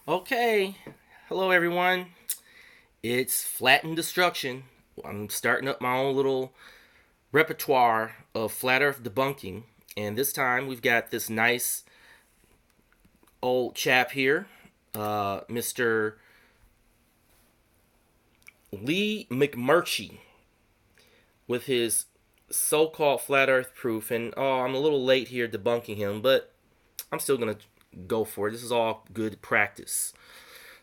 Okay, hello everyone. It's Flattened Destruction. I'm starting up my own little repertoire of flat earth debunking. And this time we've got this nice old chap here, Mr. Lee McMurchie, with his so called flat earth proof. And I'm a little late here debunking him, but I'm still going to go for it. This is all good practice.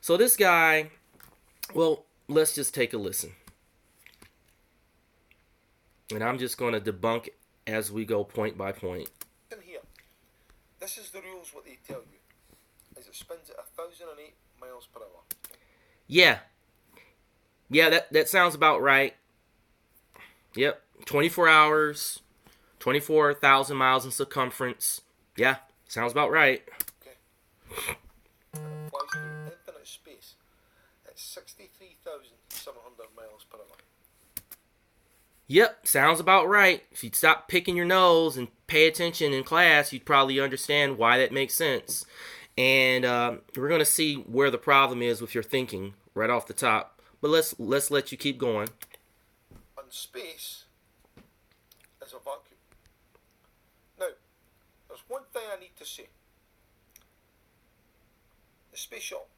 So this guy, well, let's just take a listen. And I'm just going to debunk as we go point by point. In here, this is the rules. What they tell you is it spins at 1,008 miles per hour. Yeah. That sounds about right. Yep. 24 hours, 24,000 miles in circumference. Yeah, sounds about right. Okay. Flies through infinite space at 63,700 miles per hour. Yep, sounds about right. If you'd stop picking your nose and pay attention in class, you'd probably understand why that makes sense. And we're going to see where the problem is with your thinking right off the top. But let's let you keep going. And space is a vacuum. Now, there's one thing I need to say. The space shuttle,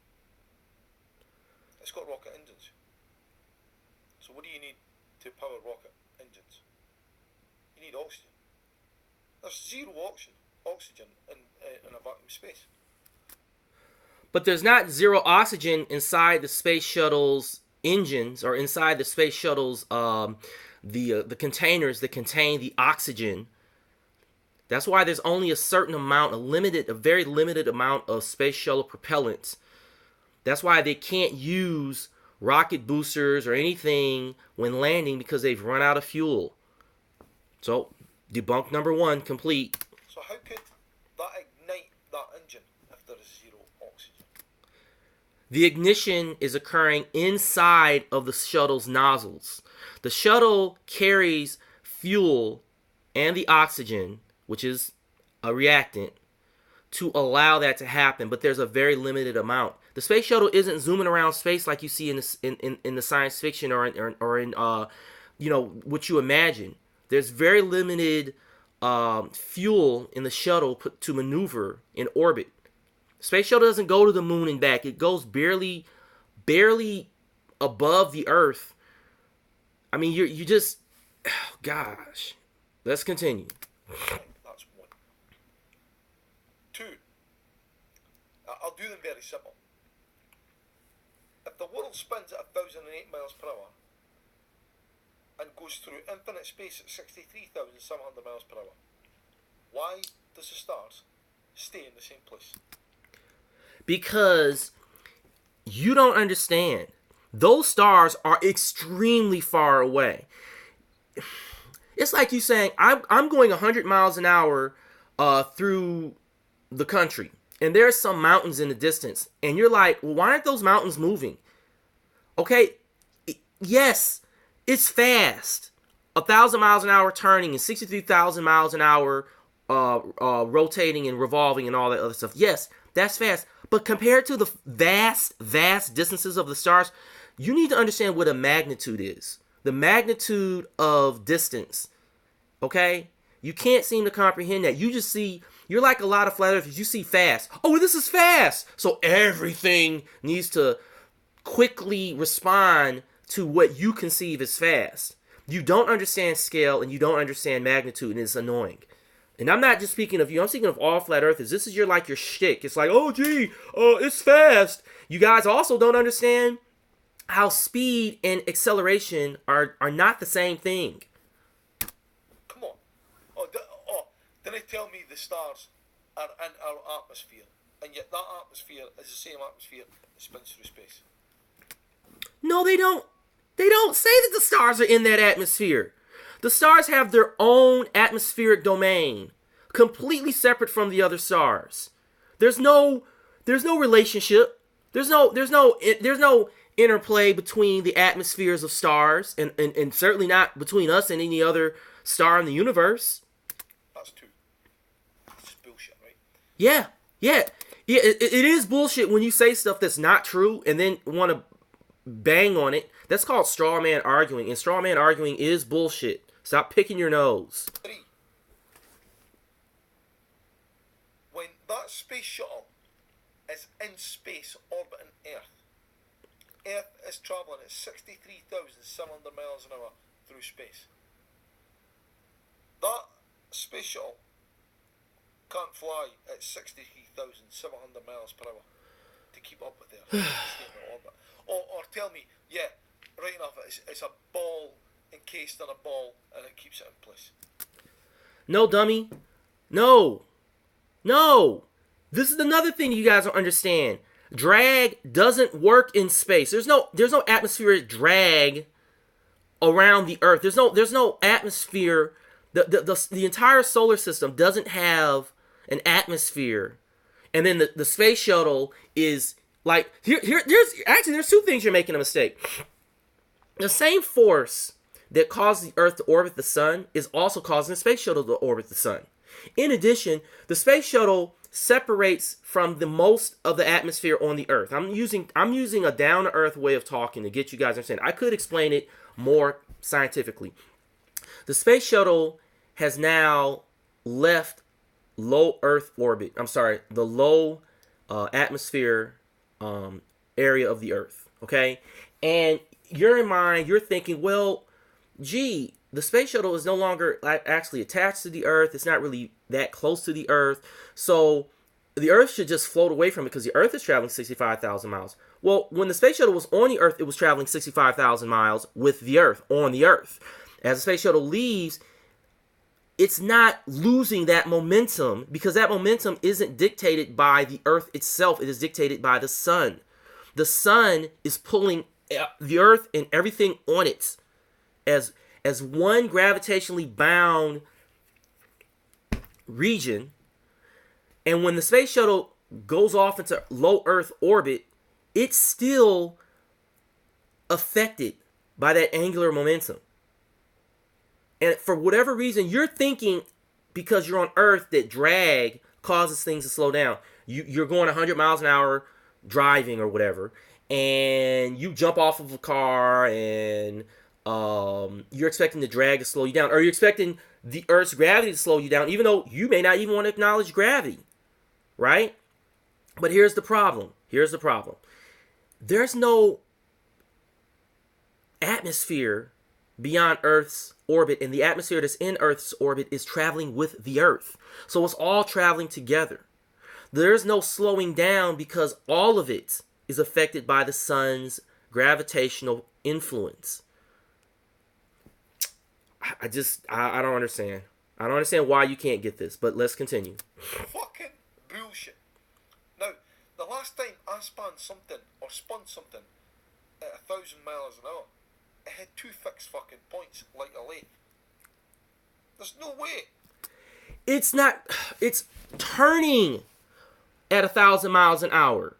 it's got rocket engines. So what do you need to power rocket engines? You need oxygen. There's zero oxygen in a vacuum space. But there's not zero oxygen inside the space shuttle's engines or inside the space shuttle's the containers that contain the oxygen. That's why there's only a certain amount, a very limited amount of space shuttle propellant. That's why they can't use rocket boosters or anything when landing because they've run out of fuel. So, debunk number one complete. So how could that ignite that engine if there is zero oxygen? The ignition is occurring inside of the shuttle's nozzles. The shuttle carries fuel and the oxygen, which is a reactant, to allow that to happen, but there's a very limited amount. The space shuttle isn't zooming around space like you see in the science fiction or in what you imagine. There's very limited fuel in the shuttle to maneuver in orbit. Space shuttle doesn't go to the moon and back. It goes barely above the Earth. I mean, you just, oh, gosh. Let's continue. That's one. Two. I'll do them very simple. If the world spins at 1,008 miles per hour and goes through infinite space at 63,700 miles per hour, why does the stars stay in the same place? Because you don't understand. Those stars are extremely far away. It's like you saying, I'm going 100 miles an hour through the country, and there's some mountains in the distance, and you're like, well, why aren't those mountains moving? Okay, yes, it's fast. 1,000 miles an hour turning and 63,000 miles an hour rotating and revolving and all that other stuff. Yes, that's fast. But compared to the vast distances of the stars, you need to understand what a magnitude is. The magnitude of distance. Okay? You can't seem to comprehend that. You just see, you're like a lot of flat earthers. You see fast. Oh, this is fast. So everything needs to quickly respond to what you conceive as fast. You don't understand scale and you don't understand magnitude, and it's annoying. And I'm not just speaking of you. I'm speaking of all flat earthers. This is your shtick. It's like, oh, gee, it's fast. You guys also don't understand how speed and acceleration are not the same thing. Come on. Did they tell me the stars are in our atmosphere, and yet that atmosphere is the same atmosphere that spins through space? No, they don't. They don't say that the stars are in that atmosphere. The stars have their own atmospheric domain, completely separate from the other stars. There's no relationship. There's no interplay between the atmospheres of stars, and certainly not between us and any other star in the universe. That's two. That's just bullshit, right? Yeah. Yeah, it is bullshit when you say stuff that's not true and then want to bang on it. That's called straw man arguing, and straw man arguing is bullshit. Stop picking your nose. Three, when that space shuttle is in space orbiting Earth, Earth is travelling at 63,700 miles an hour through space. That space shuttle can't fly at 63,700 miles per hour to keep up with Earth. Stay in orbit. Or tell me, yeah, right enough, it's a ball encased in a ball and it keeps it in place. No, dummy. No. No. This is another thing you guys don't understand. Drag doesn't work in space. There's no atmospheric drag around the Earth. There's no atmosphere. The entire solar system doesn't have an atmosphere. And then the space shuttle is like there's two things you're making a mistake. The same force that caused the Earth to orbit the sun is also causing the space shuttle to orbit the sun. In addition, the space shuttle separates from the most of the atmosphere on the Earth. I'm using a down-to-earth way of talking to get you guys to understand. I could explain it more scientifically. The space shuttle has now left low Earth orbit. I'm sorry, the low atmosphere area of the Earth. Okay, and you're thinking, well, gee, the space shuttle is no longer actually attached to the Earth. It's not really that close to the Earth. So the Earth should just float away from it because the Earth is traveling 65,000 miles. Well, when the space shuttle was on the Earth, it was traveling 65,000 miles with the Earth, on the Earth. As the space shuttle leaves, it's not losing that momentum because that momentum isn't dictated by the Earth itself. It is dictated by the sun. The sun is pulling the Earth and everything on it as one gravitationally bound region. And when the space shuttle goes off into low Earth orbit, it's still affected by that angular momentum. And for whatever reason, you're thinking because you're on Earth that drag causes things to slow down. You're going 100 miles an hour driving or whatever, and you jump off of a car and you're expecting the drag to slow you down, or you're expecting the Earth's gravity to slow you down, even though you may not even want to acknowledge gravity, right? But here's the problem. There's no atmosphere beyond Earth's orbit, and the atmosphere that's in Earth's orbit is traveling with the Earth. So it's all traveling together. There's no slowing down because all of it is affected by the sun's gravitational influence. I don't understand. I don't understand why you can't get this, but let's continue. Fucking bullshit. Now, the last time I spun something at 1,000 miles an hour, it had two fixed fucking points like a lake. There's no way. It's turning at 1,000 miles an hour.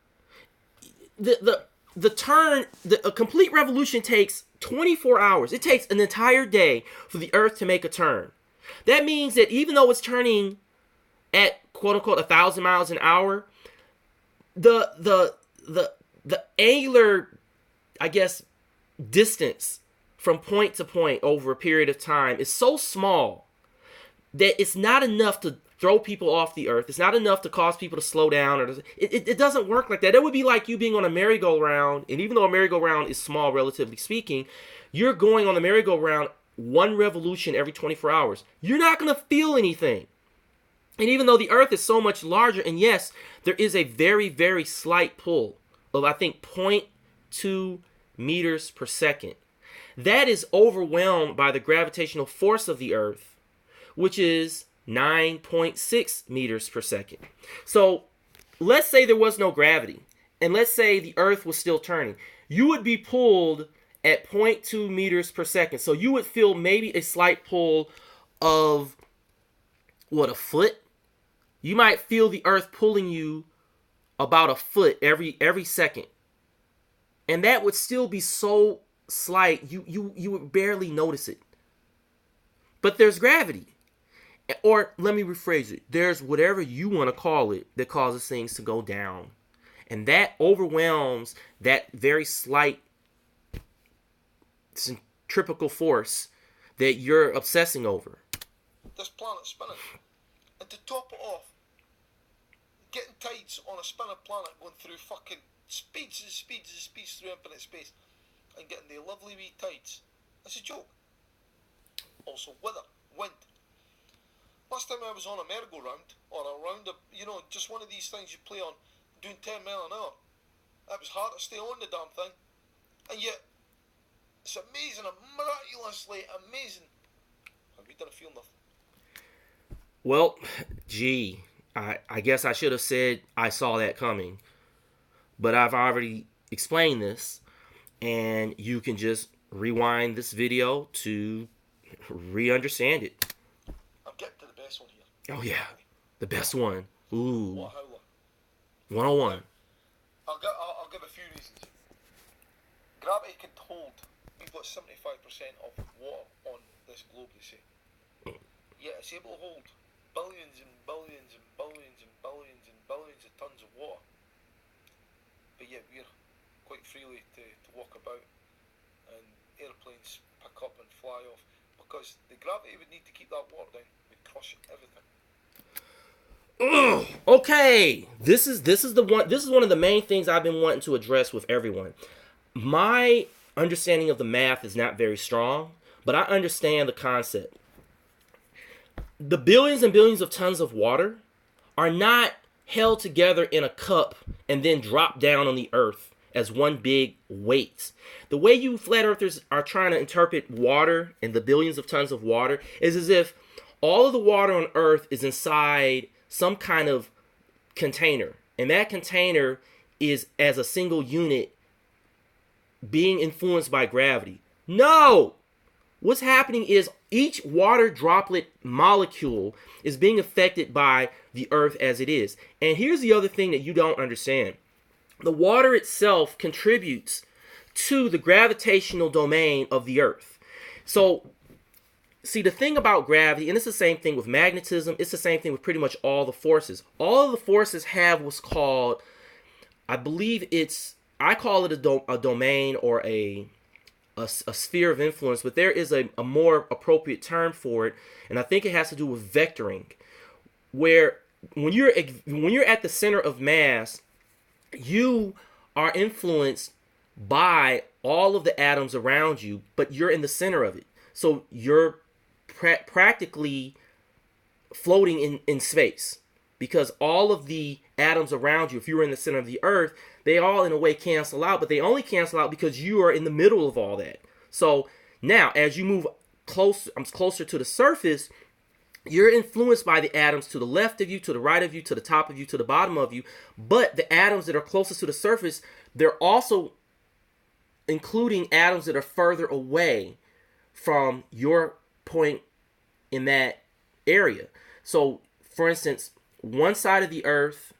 A complete revolution takes 24 hours. It takes an entire day for the Earth to make a turn. That means that even though it's turning at quote unquote 1,000 miles an hour, the angular, I guess, distance from point to point over a period of time is so small that it's not enough to throw people off the Earth. It's not enough to cause people to slow down. It doesn't work like that. It would be like you being on a merry-go-round, and even though a merry-go-round is small, relatively speaking, you're going on the merry-go-round one revolution every 24 hours. You're not going to feel anything. And even though the Earth is so much larger, and yes, there is a very, very slight pull of, I think, 0.2 meters per second. That is overwhelmed by the gravitational force of the Earth, which is 9.6 meters per second. So let's say there was no gravity, and let's say the Earth was still turning. You would be pulled at 0.2 meters per second. So you would feel maybe a slight pull of, a foot? You might feel the Earth pulling you about a foot every second. And that would still be so slight, you would barely notice it. But there's gravity. Or let me rephrase it. There's whatever you want to call it that causes things to go down. And that overwhelms that very slight centripetal force that you're obsessing over. This planet's spinning. And to top it off, getting tides on a spinning planet going through fucking speeds and speeds and speeds through infinite space and getting the lovely wee tides. That's a joke. Also, weather, wind. Last time I was on a merry-go-round, or around a, just one of these things you play on, doing 10 mile an hour, it was hard to stay on the damn thing. And yet, it's amazing, miraculously amazing. And we didn't feel nothing. Well, gee, I guess I should have said I saw that coming. But I've already explained this, and you can just rewind this video to re-understand it. I'm getting to the best one here. Oh yeah, the best one. Ooh. What howler? 101. I'll give a few reasons. Gravity can hold. We've got 75% of water on this globe, they say. Yet it's able to hold billions and billions and billions and billions and billions of tons of water. But yet we're quite freely to walk about, and airplanes pick up and fly off, because the gravity would need to keep that water down would crush everything. Ugh. Okay, this is one of the main things I've been wanting to address with everyone. My understanding of the math is not very strong, but I understand the concept. The billions and billions of tons of water are not held together in a cup and then dropped down on the earth as one big weight. The way you flat earthers are trying to interpret water and the billions of tons of water is as if all of the water on earth is inside some kind of container, and that container is as a single unit being influenced by gravity. No! What's happening is each water droplet molecule is being affected by the earth as it is. And here's the other thing that you don't understand. The water itself contributes to the gravitational domain of the earth. So, see, the thing about gravity, and it's the same thing with magnetism, it's the same thing with pretty much all the forces. All of the forces have what's called, I call it a domain or a sphere of influence, but there is a more appropriate term for it, and I think it has to do with vectoring, where when you're at the center of mass, you are influenced by all of the atoms around you, but you're in the center of it. So you're practically floating in space, because all of the atoms around you, if you were in the center of the earth, they all in a way cancel out, but they only cancel out because you are in the middle of all that. So now as you move closer to the surface, you're influenced by the atoms to the left of you, to the right of you, to the top of you, to the bottom of you. But the atoms that are closest to the surface, they're also including atoms that are further away from your point in that area. So, for instance, one side of the earth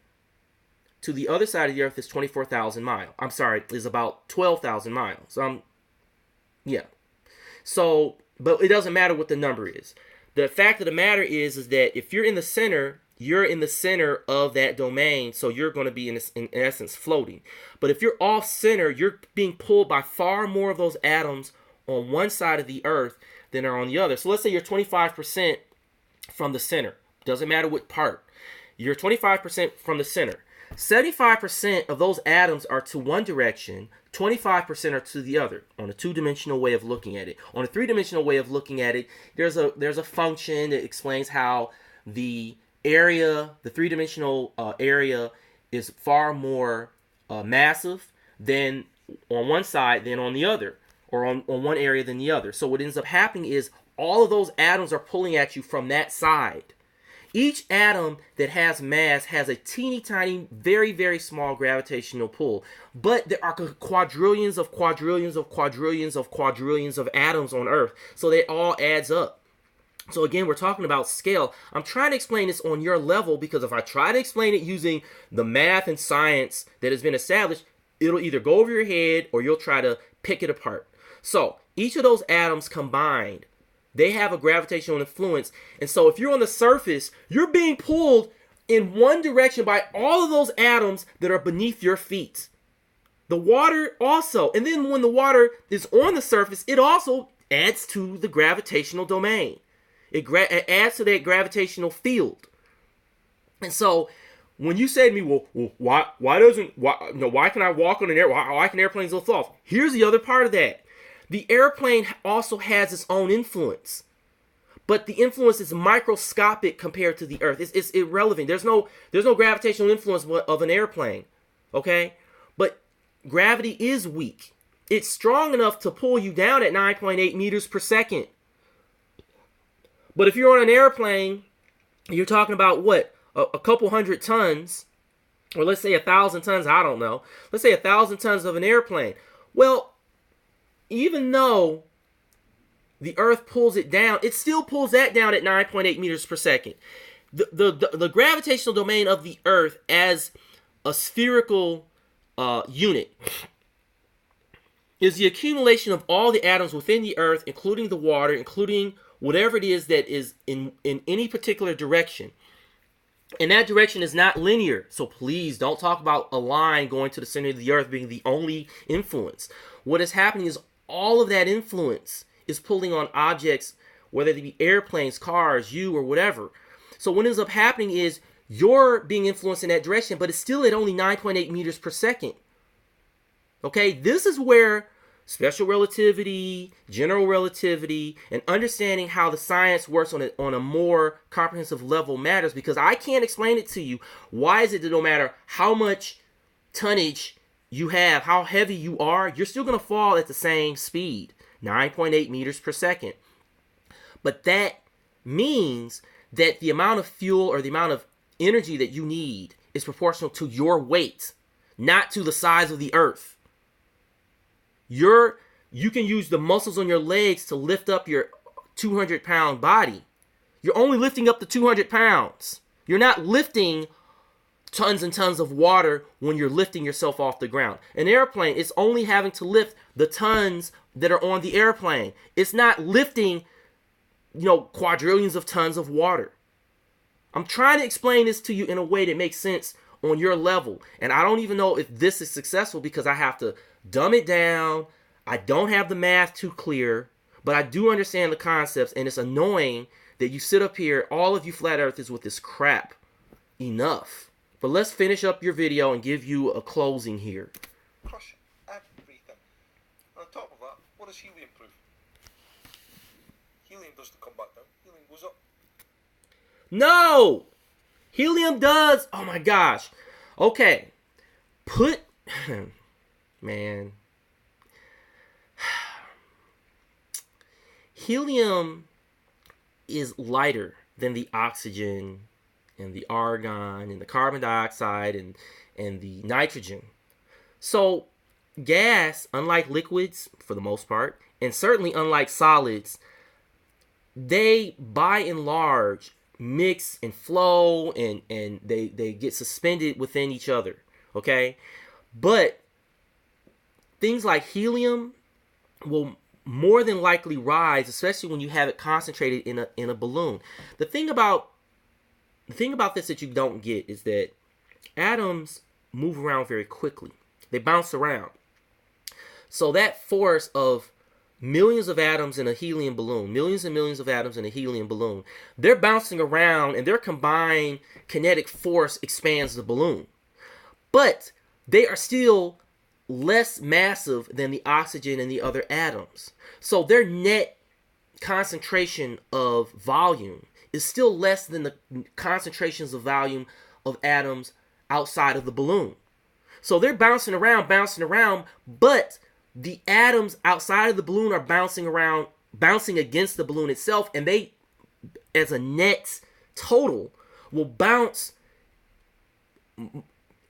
to the other side of the earth is 24,000 miles. I'm sorry, is about 12,000 miles. Yeah. So, but it doesn't matter what the number is. The fact of the matter is that if you're in the center, you're in the center of that domain, so you're going to be in essence floating. But if you're off center, you're being pulled by far more of those atoms on one side of the earth than are on the other. So let's say you're 25% from the center. Doesn't matter what part. You're 25% from the center. 75% of those atoms are to one direction, 25% are to the other, on a two-dimensional way of looking at it. On a three-dimensional way of looking at it, there's a function that explains how the area, the three-dimensional area, is far more massive than on one side than on the other, or on one area than the other. So what ends up happening is all of those atoms are pulling at you from that side. Each atom that has mass has a teeny tiny, very, very small gravitational pull. But there are quadrillions of quadrillions of quadrillions of quadrillions of atoms on Earth. So it all adds up. So again, we're talking about scale. I'm trying to explain this on your level, because if I try to explain it using the math and science that has been established, it'll either go over your head or you'll try to pick it apart. So each of those atoms combined They have a gravitational influence. And so if you're on the surface, you're being pulled in one direction by all of those atoms that are beneath your feet. The water also. And then when the water is on the surface, it also adds to the gravitational domain. It adds to that gravitational field. And so when you say to me, well why can I walk on an air? Why can airplanes lift off? Here's the other part of that. The airplane also has its own influence. But the influence is microscopic compared to the Earth. It's irrelevant. There's no gravitational influence of an airplane. Okay? But gravity is weak. It's strong enough to pull you down at 9.8 meters per second. But if you're on an airplane, you're talking about what? A couple hundred tons, or let's say 1,000 tons, I don't know. Let's say 1,000 tons of an airplane. Well, even though the Earth pulls it down, it still pulls that down at 9.8 meters per second. The gravitational domain of the Earth as a spherical unit is the accumulation of all the atoms within the Earth, including the water, including whatever it is that is in any particular direction. And that direction is not linear. So please don't talk about a line going to the center of the Earth being the only influence. What is happening is all of that influence is pulling on objects, whether they be airplanes, cars, you, or whatever. So what ends up happening is you're being influenced in that direction, but it's still at only 9.8 meters per second. Okay, this is where special relativity, general relativity, and understanding how the science works on a more comprehensive level matters, because I can't explain it to you. Why is it that no matter how much tonnage you have, how heavy you are, you're still going to fall at the same speed, 9.8 meters per second. But that means that the amount of fuel or the amount of energy that you need is proportional to your weight, not to the size of the Earth. You can use the muscles on your legs to lift up your 200-pound body. You're only lifting up to 200 pounds. You're not lifting tons and tons of water when you're lifting yourself off the ground. An airplane is only having to lift the tons that are on the airplane. It's not lifting, quadrillions of tons of water. I'm trying to explain this to you in a way that makes sense on your level. And I don't even know if this is successful because I have to dumb it down. I don't have the math too clear, but I do understand the concepts, and it's annoying that you sit up here, all of you flat earthers, with this crap. Enough. But let's finish up your video and give you a closing here. Crush everything. On top of that, what does helium prove? Helium doesn't come back down. Helium goes up. No! Helium does. Oh my gosh. Okay. Man. Helium is lighter than the oxygen and the argon and the carbon dioxide and the nitrogen. So gas, unlike liquids for the most part, and certainly unlike solids, they by and large mix and flow and they get suspended within each other. Okay? But things like helium will more than likely rise, especially when you have it concentrated in a balloon. The thing about this that you don't get is that atoms move around very quickly. They bounce around. So that force of millions of atoms in a helium balloon, millions and millions of atoms in a helium balloon, they're bouncing around and their combined kinetic force expands the balloon. But they are still less massive than the oxygen and the other atoms. So their net concentration of volume is still less than the concentrations of volume of atoms outside of the balloon. So they're bouncing around, but the atoms outside of the balloon are bouncing against the balloon itself, and they, as a net total, will bounce.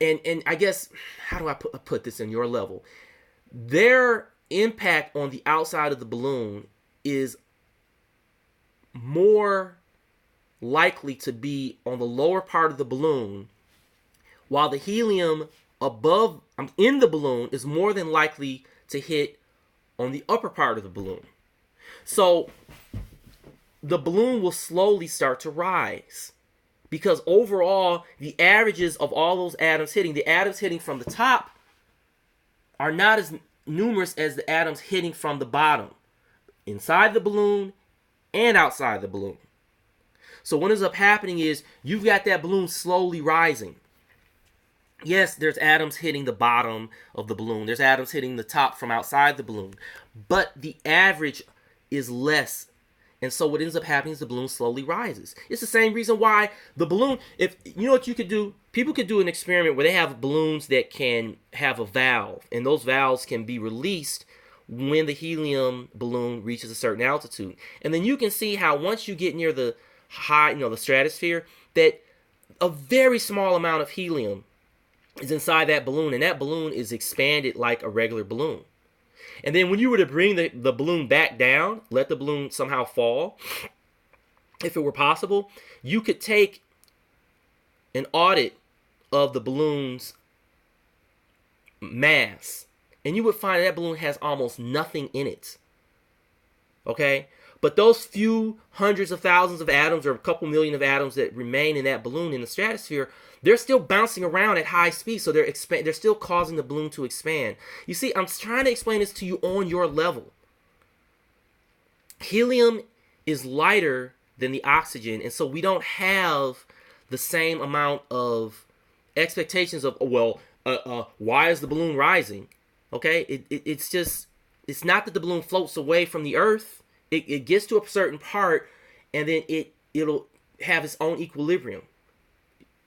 And I guess, how do I put this in your level? Their impact on the outside of the balloon is more likely to be on the lower part of the balloon, while the helium above in the balloon is more than likely to hit on the upper part of the balloon. So the balloon will slowly start to rise. Because overall, the averages of all those atoms hitting, the atoms hitting from the top are not as numerous as the atoms hitting from the bottom, inside the balloon and outside the balloon. So what ends up happening is you've got that balloon slowly rising. Yes, there's atoms hitting the bottom of the balloon. There's atoms hitting the top from outside the balloon. But the average is less. And so what ends up happening is the balloon slowly rises. It's the same reason why the balloon, if you know what you could do, people could do an experiment where they have balloons that can have a valve, and those valves can be released when the helium balloon reaches a certain altitude. And then you can see how once you get near the high, the stratosphere, that a very small amount of helium is inside that balloon, and that balloon is expanded like a regular balloon. And then when you were to bring the balloon back down, let the balloon somehow fall, if it were possible, you could take an audit of the balloon's mass, and you would find that balloon has almost nothing in it. Okay? But those few hundreds of thousands of atoms or a couple million of atoms that remain in that balloon in the stratosphere, they're still bouncing around at high speed, so they're still causing the balloon to expand. You see, I'm trying to explain this to you on your level. Helium is lighter than the oxygen, and so we don't have the same amount of expectations of, why is the balloon rising? Okay, it's not that the balloon floats away from the Earth. It gets to a certain part, and then it'll have its own equilibrium.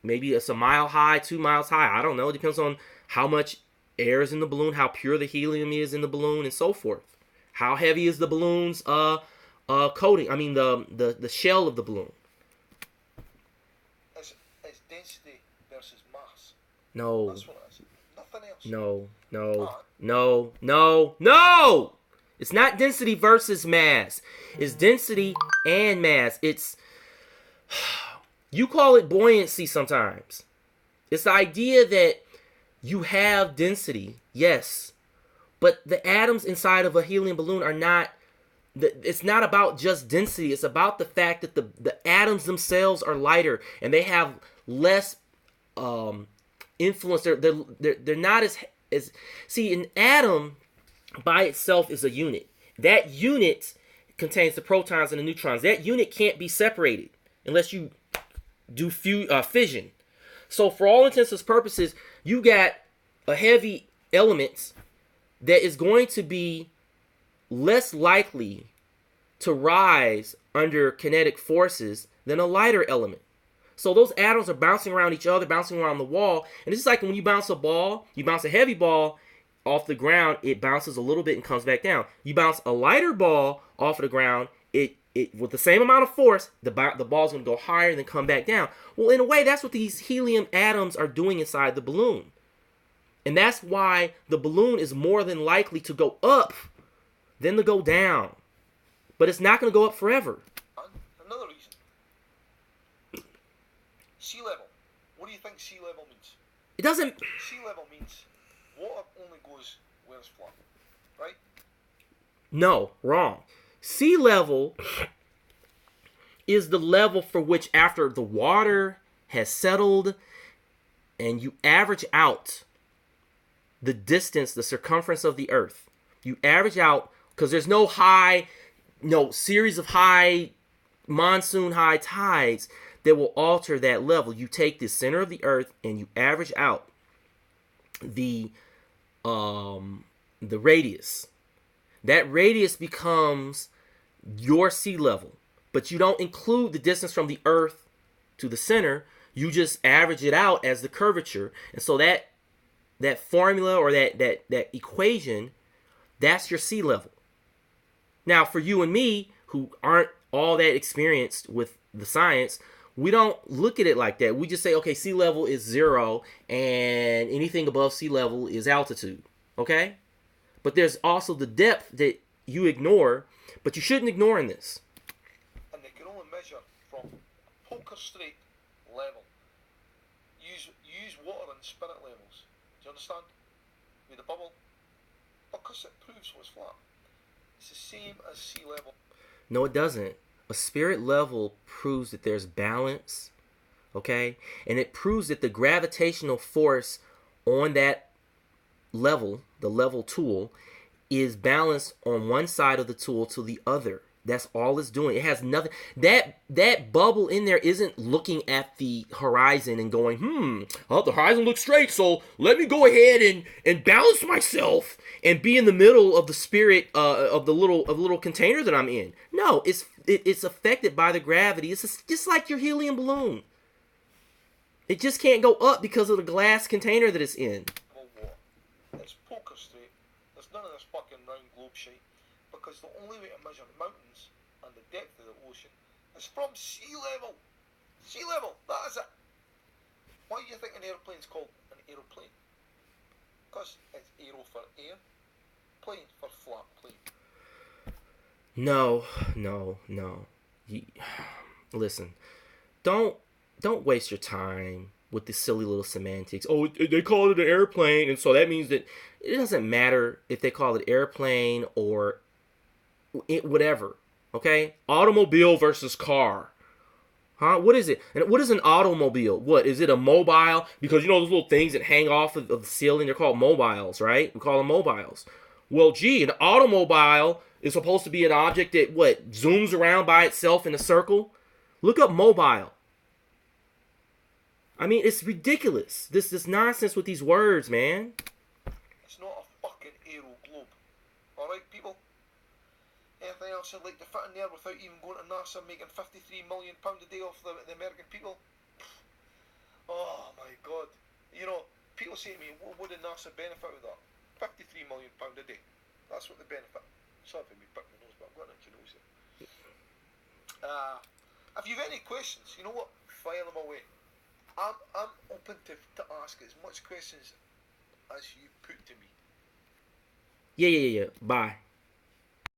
Maybe it's a mile high, 2 miles high. I don't know. It depends on how much air is in the balloon, how pure the helium is in the balloon, and so forth. How heavy is the balloon's coating? I mean, the shell of the balloon. It's density versus mass. No. That's what it is. Nothing else. No. It's not density versus mass. It's density and mass. You call it buoyancy sometimes. It's the idea that you have density, yes, but the atoms inside of a helium balloon are not, it's not about just density. It's about the fact that the atoms themselves are lighter and they have less influence. They're not as see, an atom by itself is a unit. That unit contains the protons and the neutrons. That unit can't be separated unless you do fission. So for all intents and purposes, you got a heavy element that is going to be less likely to rise under kinetic forces than a lighter element. So those atoms are bouncing around each other, bouncing around the wall. And it's just like when you bounce a ball, you bounce a heavy ball off the ground, it bounces a little bit and comes back down. You bounce a lighter ball off of the ground, it with the same amount of force, the ball's going to go higher and then come back down. Well, in a way, that's what these helium atoms are doing inside the balloon. And that's why the balloon is more than likely to go up than to go down. But it's not going to go up forever. Another reason. Sea level. What do you think sea level means? It doesn't... Sea level means water only goes where it's flat. Right? No, wrong. Sea level is the level for which after the water has settled and you average out the distance, the circumference of the earth. You average out, because there's no series of high monsoon high tides that will alter that level. You take the center of the earth and you average out the radius. That radius becomes your sea level, but you don't include the distance from the earth to the center. You just average it out as the curvature. And so that formula or that equation, that's your sea level. Now, for you and me, who aren't all that experienced with the science, we don't look at it like that. We just say, okay, sea level is 0, and anything above sea level is altitude. Okay? But there's also the depth that you ignore, but you shouldn't ignore in this. And they can only measure from poker straight level. Use water and spirit levels. Do you understand? With the bubble. Because it proves what's flat. It's the same as sea level. No, it doesn't. A spirit level proves that there's balance, okay? And it proves that the gravitational force on that level, the level tool, is balanced on one side of the tool to the other. That's all it's doing. It has nothing. That bubble in there isn't looking at the horizon and going, oh, the horizon looks straight, so let me go ahead and balance myself and be in the middle of the spirit of the little container that I'm in. No, it's affected by the gravity. It's just like your helium balloon. It just can't go up because of the glass container that it's in. It's poker straight. There's none of this fucking round globe shit. Because the only way to measure mountains and the depth of the ocean is from sea level. Sea level, that is it. Why do you think an aeroplane's called an aeroplane? Because it's aero for air, plane for flat plane. No. Listen, don't waste your time with the silly little semantics. Oh, they call it an airplane, and so that means that it doesn't matter if they call it airplane or whatever. Okay, automobile versus car. Huh? What is it? And what is an automobile? What is it? A mobile? Because you know those little things that hang off of the ceiling. They're called mobiles, right? We call them mobiles. Well, gee, an automobile is supposed to be an object that zooms around by itself in a circle. Look up mobile. I mean, it's ridiculous. This nonsense with these words, man. It's not a fucking aero globe. Alright, people? Anything else I'd like to fit in there without even going to NASA making £53 million a day off the American people? Oh my god. You know, people say to me, what would NASA benefit with that? £53 million a day. That's what they benefit. Sorry for me picking my nose, but I'm going to let you know. If you've any questions, you know what? Fire them away. I'm open to ask as much questions as you put to me. Yeah. Bye.